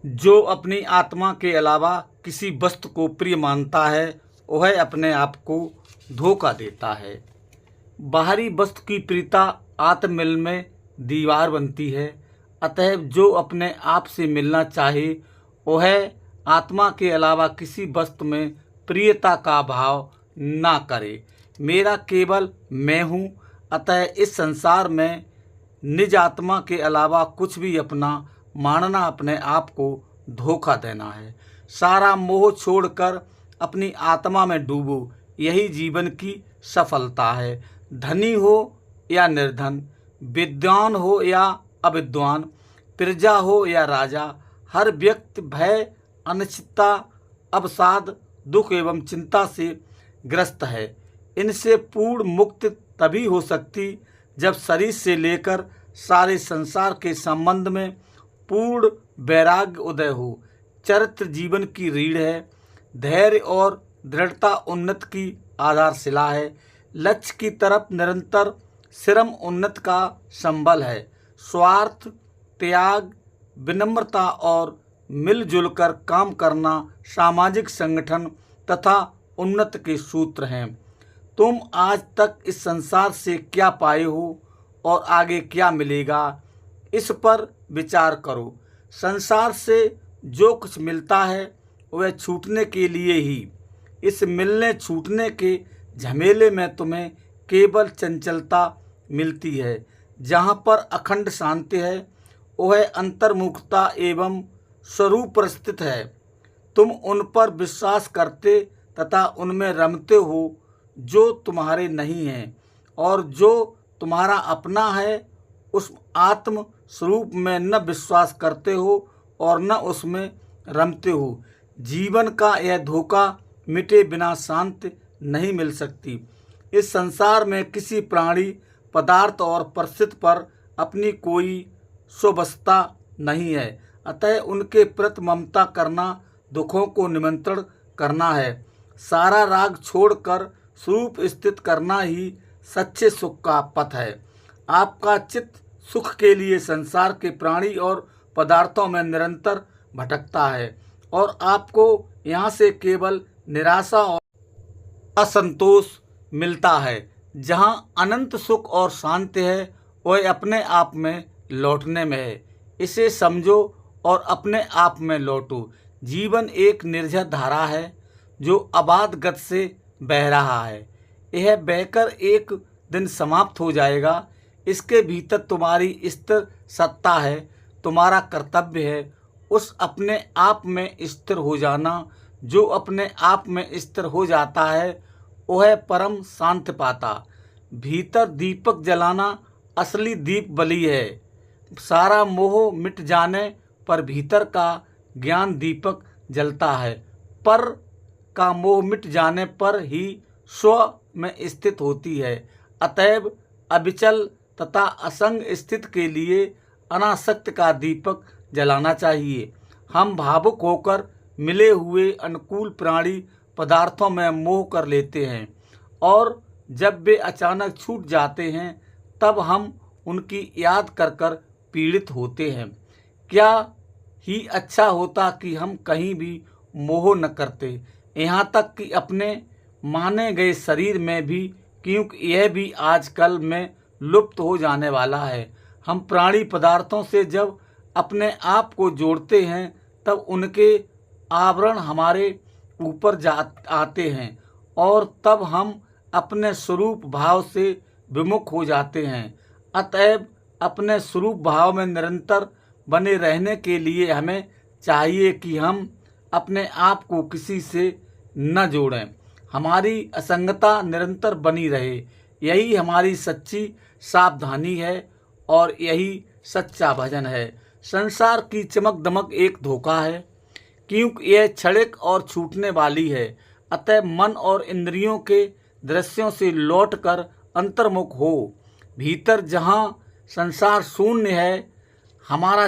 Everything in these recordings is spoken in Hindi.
जो अपनी आत्मा के अलावा किसी वस्तु को प्रिय मानता है वह अपने आप को धोखा देता है। बाहरी वस्तु की प्रियता आत्ममिलन में दीवार बनती है। अतएव जो अपने आप से मिलना चाहे वह आत्मा के अलावा किसी वस्तु में प्रियता का भाव ना करे। मेरा केवल मैं हूँ, अतः इस संसार में निज आत्मा के अलावा कुछ भी अपना मानना अपने आप को धोखा देना है। सारा मोह छोड़कर अपनी आत्मा में डूबो, यही जीवन की सफलता है। धनी हो या निर्धन, विद्वान हो या अविद्वान, प्रजा हो या राजा, हर व्यक्ति भय, अनिश्चितता, अवसाद, दुख एवं चिंता से ग्रस्त है। इनसे पूर्ण मुक्ति तभी हो सकती जब शरीर से लेकर सारे संसार के संबंध में पूर्ण वैराग्य उदय हो। चरित्र जीवन की रीढ़ है। धैर्य और दृढ़ता उन्नति की आधारशिला है। लक्ष्य की तरफ निरंतर श्रम उन्नति का संबल है। स्वार्थ, त्याग, विनम्रता और मिलजुल कर काम करना सामाजिक संगठन तथा उन्नति के सूत्र हैं। तुम आज तक इस संसार से क्या पाए हो और आगे क्या मिलेगा, इस पर विचार करो। संसार से जो कुछ मिलता है वह छूटने के लिए ही। इस मिलने छूटने के झमेले में तुम्हें केवल चंचलता मिलती है। जहाँ पर अखंड शांति है वह अंतर्मुखता एवं स्वरूप स्थित है। तुम उन पर विश्वास करते तथा उनमें रमते हो जो तुम्हारे नहीं हैं, और जो तुम्हारा अपना है उस आत्म स्वरूप में न विश्वास करते हो और न उसमें रमते हो। जीवन का यह धोखा मिटे बिना शांति नहीं मिल सकती। इस संसार में किसी प्राणी, पदार्थ और परिस्थिति पर अपनी कोई स्वावस्था नहीं है। अतः उनके प्रति ममता करना दुखों को निमंत्रण करना है। सारा राग छोड़कर स्वरूप स्थित करना ही सच्चे सुख का पथ है। आपका चित्त सुख के लिए संसार के प्राणी और पदार्थों में निरंतर भटकता है और आपको यहाँ से केवल निराशा और असंतोष मिलता है। जहाँ अनंत सुख और शांति है वह अपने आप में लौटने में है। इसे समझो और अपने आप में लौटो। जीवन एक निर्झर धारा है जो अबाध गति से बह रहा है। यह बहकर एक दिन समाप्त हो जाएगा। इसके भीतर तुम्हारी स्थिर सत्ता है। तुम्हारा कर्तव्य है उस अपने आप में स्थिर हो जाना। जो अपने आप में स्थिर हो जाता है वह परम शांति पाता। भीतर दीपक जलाना असली दीप बलि है। सारा मोह मिट जाने पर भीतर का ज्ञान दीपक जलता है। पर का मोह मिट जाने पर ही स्व में स्थित होती है। अतएव अविचल तथा असंग स्थिति के लिए अनासक्त का दीपक जलाना चाहिए। हम भावुक होकर मिले हुए अनुकूल प्राणी पदार्थों में मोह कर लेते हैं और जब वे अचानक छूट जाते हैं तब हम उनकी याद कर कर पीड़ित होते हैं। क्या ही अच्छा होता कि हम कहीं भी मोह न करते, यहाँ तक कि अपने माने गए शरीर में भी, क्योंकि यह भी आजकल में लुप्त हो जाने वाला है। हम प्राणी पदार्थों से जब अपने आप को जोड़ते हैं तब उनके आवरण हमारे ऊपर आते हैं और तब हम अपने स्वरूप भाव से विमुख हो जाते हैं। अतएव अपने स्वरूप भाव में निरंतर बने रहने के लिए हमें चाहिए कि हम अपने आप को किसी से न जोड़ें। हमारी असंगता निरंतर बनी रहे, यही हमारी सच्ची सावधानी है और यही सच्चा भजन है। संसार की चमक दमक एक धोखा है, क्योंकि यह क्षणिक और छूटने वाली है। अतः मन और इंद्रियों के दृश्यों से लौटकर अंतर्मुख हो। भीतर जहाँ संसार शून्य है, हमारा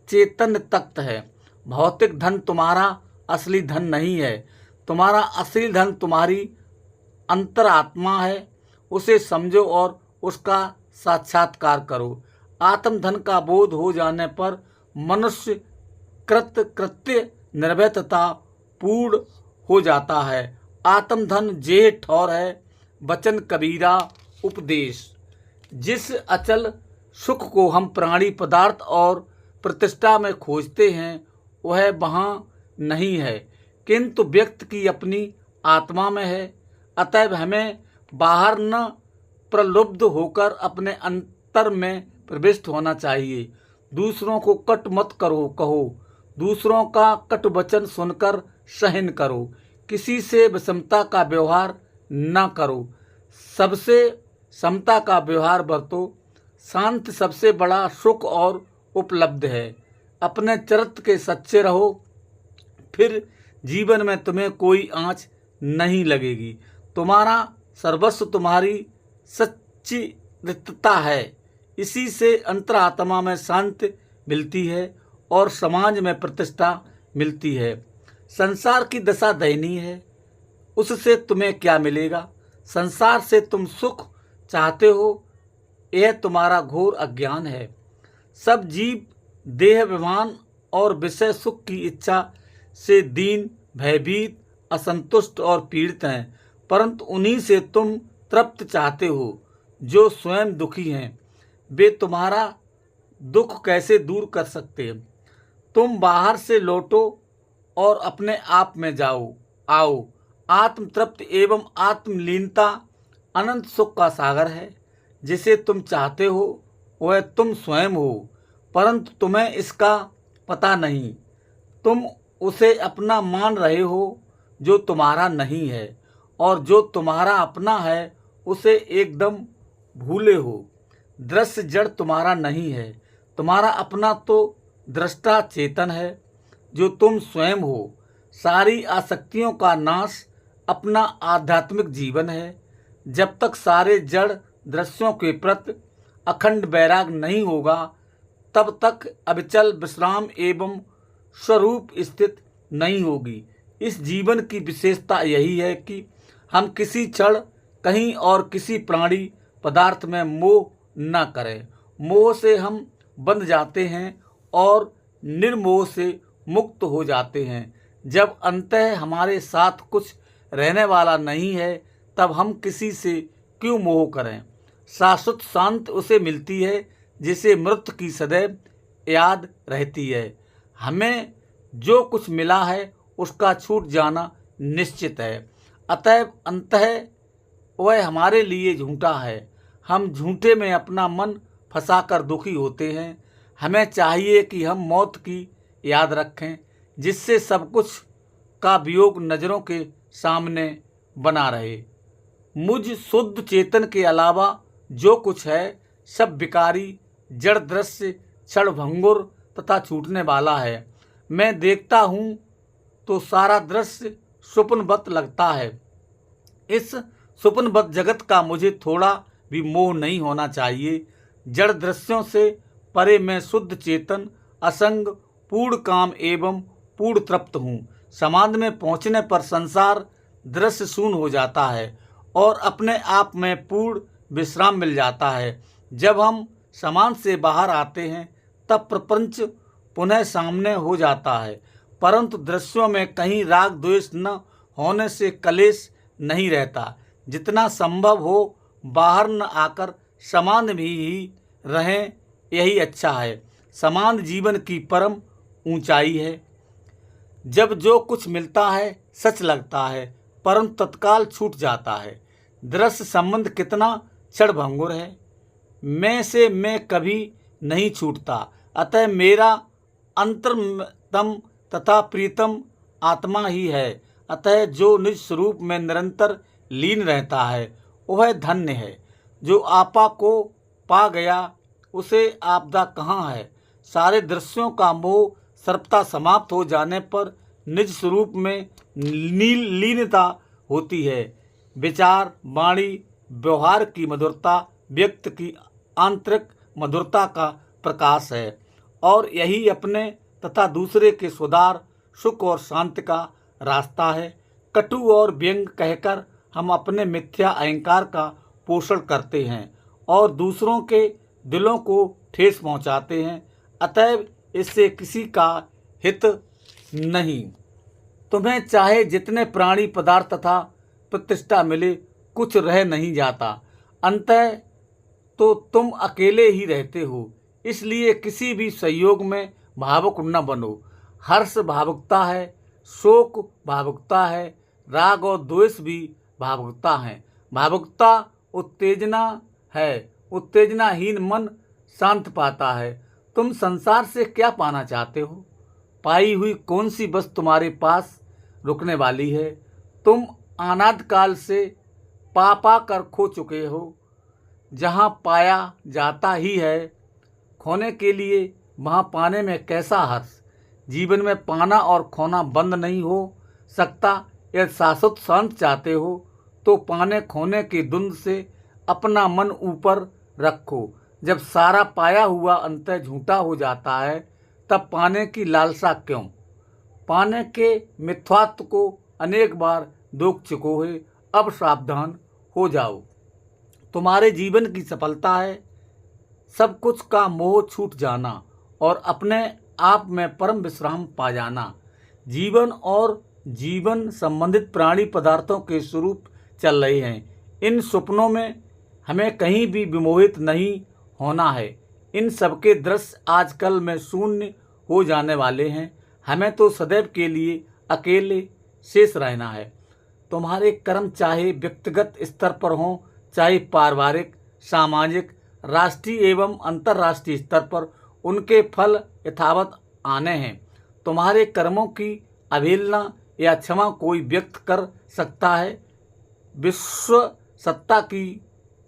चैतन्य तख्त है। भौतिक धन तुम्हारा असली धन नहीं है। तुम्हारा असली धन तुम्हारी अंतरात्मा है। उसे समझो और उसका साक्षात्कार करो। आत्मधन का बोध हो जाने पर मनुष्य कृत्य निर्भय तथा पूर्ण हो जाता है। आत्मधन जेह ठौर है, वचन कबीरा उपदेश। जिस अचल सुख को हम प्राणी पदार्थ और प्रतिष्ठा में खोजते हैं वह वहाँ नहीं है, किंतु व्यक्ति की अपनी आत्मा में है। अतएव हमें बाहर न प्रलुब्ध होकर अपने अंतर में प्रविष्ट होना चाहिए। दूसरों को कट मत कहो, दूसरों का कट वचन सुनकर सहन करो, किसी से विषमता का व्यवहार न करो, सबसे समता का व्यवहार बरतो। शांति सबसे बड़ा सुख और उपलब्ध है। अपने चरित्र के सच्चे रहो, फिर जीवन में तुम्हें कोई आँच नहीं लगेगी। तुम्हारा सर्वस्व तुम्हारी सच्ची रिक्तता है। इसी से अंतरात्मा में शांति मिलती है और समाज में प्रतिष्ठा मिलती है। संसार की दशा दयनीय है, उससे तुम्हें क्या मिलेगा? संसार से तुम सुख चाहते हो, यह तुम्हारा घोर अज्ञान है। सब जीव देह अभिमान और विषय सुख की इच्छा से दीन, भयभीत, असंतुष्ट और पीड़ित हैं, परंतु उन्हीं से तुम तृप्त चाहते हो जो स्वयं दुखी हैं। वे तुम्हारा दुख कैसे दूर कर सकते हैं? तुम बाहर से लौटो और अपने आप में आओ। आत्म तृप्ति एवं आत्मलीनता अनंत सुख का सागर है। जिसे तुम चाहते हो वह तुम स्वयं हो, परंतु तुम्हें इसका पता नहीं। तुम उसे अपना मान रहे हो जो तुम्हारा नहीं है, और जो तुम्हारा अपना है उसे एकदम भूले हो। दृश्य जड़ तुम्हारा नहीं है, तुम्हारा अपना तो दृष्टा चेतन है जो तुम स्वयं हो। सारी आसक्तियों का नाश अपना आध्यात्मिक जीवन है। जब तक सारे जड़ दृश्यों के प्रति अखंड वैराग नहीं होगा, तब तक अविचल विश्राम एवं स्वरूप स्थित नहीं होगी। इस जीवन की विशेषता यही है कि हम किसी क्षण कहीं और किसी प्राणी पदार्थ में मोह न करें। मोह से हम बंध जाते हैं और निर्मोह से मुक्त हो जाते हैं। जब अंततः हमारे साथ कुछ रहने वाला नहीं है, तब हम किसी से क्यों मोह करें? शाश्वत शांति उसे मिलती है जिसे मृत्यु की सदैव याद रहती है। हमें जो कुछ मिला है उसका छूट जाना निश्चित है, अतएव अंततः वह हमारे लिए झूठा है। हम झूठे में अपना मन फंसाकर दुखी होते हैं। हमें चाहिए कि हम मौत की याद रखें, जिससे सब कुछ का वियोग नज़रों के सामने बना रहे। मुझ शुद्ध चेतन के अलावा जो कुछ है सब विकारी जड़ दृश्य क्षणभंगुर तथा छूटने वाला है। मैं देखता हूँ तो सारा दृश्य स्वप्नवत लगता है। इस स्वप्नवत जगत का मुझे थोड़ा भी मोह नहीं होना चाहिए। जड़ दृश्यों से परे मैं शुद्ध चेतन, असंग, पूर्ण काम एवं पूर्ण तृप्त हूँ। समाधि में पहुँचने पर संसार दृश्य शून्य हो जाता है और अपने आप में पूर्ण विश्राम मिल जाता है। जब हम समाधि से बाहर आते हैं तब प्रपंच पुनः सामने हो जाता है, परंतु दृश्यों में कहीं राग द्वेष न होने से कलेश नहीं रहता। जितना संभव हो बाहर न आकर समाधि में ही रहें, यही अच्छा है। समाधि जीवन की परम ऊंचाई है। जब जो कुछ मिलता है सच लगता है, परंतु तत्काल छूट जाता है। दृश्य संबंध कितना क्षणभंगुर है। मैं से मैं कभी नहीं छूटता, अतः मेरा अंतरतम तथा प्रीतम आत्मा ही है। अतः जो निज स्वरूप में निरंतर लीन रहता है वह धन्य है। जो आपा को पा गया उसे आपदा कहाँ है। सारे दृश्यों का मोह सर्वथा समाप्त हो जाने पर निज स्वरूप में लीनता होती है। विचार, वाणी, व्यवहार की मधुरता व्यक्ति की आंतरिक मधुरता का प्रकाश है, और यही अपने तथा दूसरे के सुधार, सुख और शांति का रास्ता है। कटु और व्यंग कहकर हम अपने मिथ्या अहंकार का पोषण करते हैं और दूसरों के दिलों को ठेस पहुंचाते हैं। अतएव इससे किसी का हित नहीं। तुम्हें चाहे जितने प्राणी पदार्थ तथा प्रतिष्ठा मिले, कुछ रह नहीं जाता। अंततः तो तुम अकेले ही रहते हो। इसलिए किसी भी संयोग में भावुक न बनो। हर्ष भावुकता है, शोक भावुकता है, राग और द्वेष भी भावुकता है। भावुकता उत्तेजना है। उत्तेजनाहीन मन शांत पाता है। तुम संसार से क्या पाना चाहते हो? पाई हुई कौन सी वस्तु तुम्हारे पास रुकने वाली है? तुम अनाद काल से पा कर खो चुके हो। जहाँ पाया जाता ही है, खोने के लिए वहाँ पाने में कैसा हर्ष। जीवन में पाना और खोना बंद नहीं हो सकता। यदि शाश्वत शांत चाहते हो तो पाने खोने की धुंध से अपना मन ऊपर रखो। जब सारा पाया हुआ अंततः झूठा हो जाता है, तब पाने की लालसा क्यों? पाने के मिथ्यात्व को अनेक बार देख चुको है। अब सावधान हो जाओ। तुम्हारे जीवन की सफलता है सब कुछ का मोह छूट जाना और अपने आप में परम विश्राम पा जाना। जीवन और जीवन संबंधित प्राणी पदार्थों के स्वरूप चल रहे हैं। इन स्वप्नों में हमें कहीं भी विमोहित नहीं होना है। इन सबके दृश्य आजकल में शून्य हो जाने वाले हैं। हमें तो सदैव के लिए अकेले शेष रहना है। तुम्हारे कर्म चाहे व्यक्तिगत स्तर पर हों, चाहे पारिवारिक, सामाजिक, राष्ट्रीय एवं अंतर्राष्ट्रीय स्तर पर, उनके फल यथावत आने हैं। तुम्हारे कर्मों की अवहेलना या क्षमा कोई व्यक्त कर सकता है? विश्व सत्ता की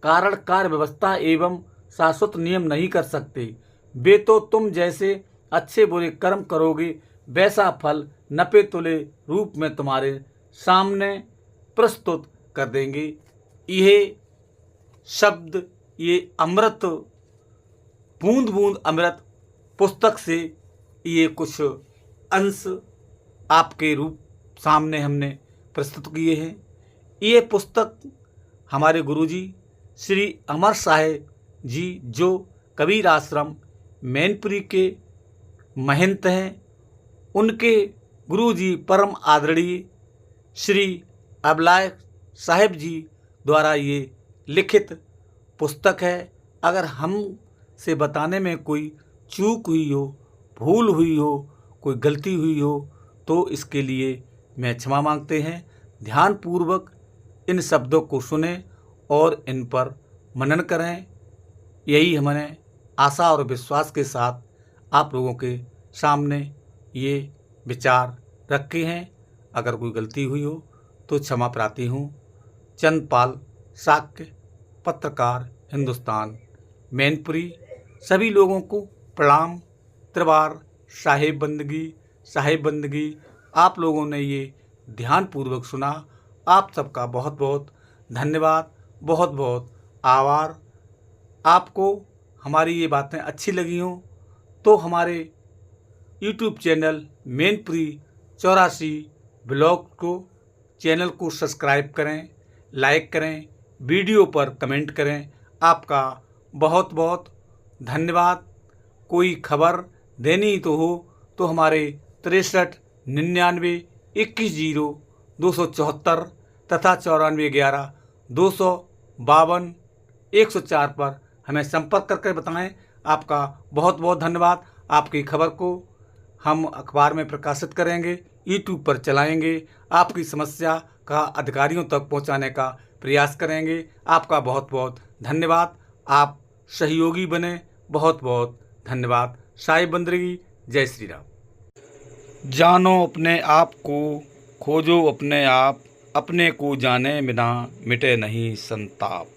कारण कार्य व्यवस्था एवं शाश्वत नियम नहीं कर सकते। वे तो तुम जैसे अच्छे बुरे कर्म करोगे वैसा फल नपे तुले रूप में तुम्हारे सामने प्रस्तुत कर देंगे। यह शब्द, ये अमृत, बूंद बूंद अमृत पुस्तक से ये कुछ अंश आपके रूप सामने हमने प्रस्तुत किए हैं। ये पुस्तक हमारे गुरुजी श्री अमर साहेब जी, जो कबीर आश्रम मैनपुरी के महंत हैं, उनके गुरुजी परम आदरणीय श्री अबलाय साहेब जी द्वारा ये लिखित पुस्तक है। अगर हम से बताने में कोई चूक हुई हो, भूल हुई हो, कोई गलती हुई हो तो इसके लिए मैं क्षमा मांगते हैं। ध्यानपूर्वक इन शब्दों को सुने और इन पर मनन करें। यही हमने आशा और विश्वास के साथ आप लोगों के सामने ये विचार रखे हैं। अगर कोई गलती हुई हो तो क्षमा प्रार्थी हूँ। चंदपाल शाक्य, पत्रकार, हिंदुस्तान, मैनपुरी। सभी लोगों को प्रणाम। त्रिवार साहेब बंदगी। आप लोगों ने ये ध्यानपूर्वक सुना। आप सबका बहुत बहुत धन्यवाद, बहुत बहुत आभार। आपको हमारी ये बातें अच्छी लगी हों तो हमारे YouTube चैनल मैनपुरी 84 ब्लॉग को चैनल को सब्सक्राइब करें, लाइक करें, वीडियो पर कमेंट करें। आपका बहुत बहुत धन्यवाद। कोई खबर देनी तो हो तो हमारे 63 99 21 0 274 तथा 94 11 252 104 पर हमें संपर्क करके बताएं। आपका बहुत बहुत धन्यवाद। आपकी खबर को हम अखबार में प्रकाशित करेंगे, YouTube पर चलाएंगे, आपकी समस्या का अधिकारियों तक पहुंचाने का प्रयास करेंगे। आपका बहुत बहुत धन्यवाद। आप सहयोगी बने। बहुत बहुत धन्यवाद। साहिब बंदगी। जय श्री राम। जानो अपने आप को, खोजो अपने आप, अपने को जाने बिना मिटे नहीं संताप।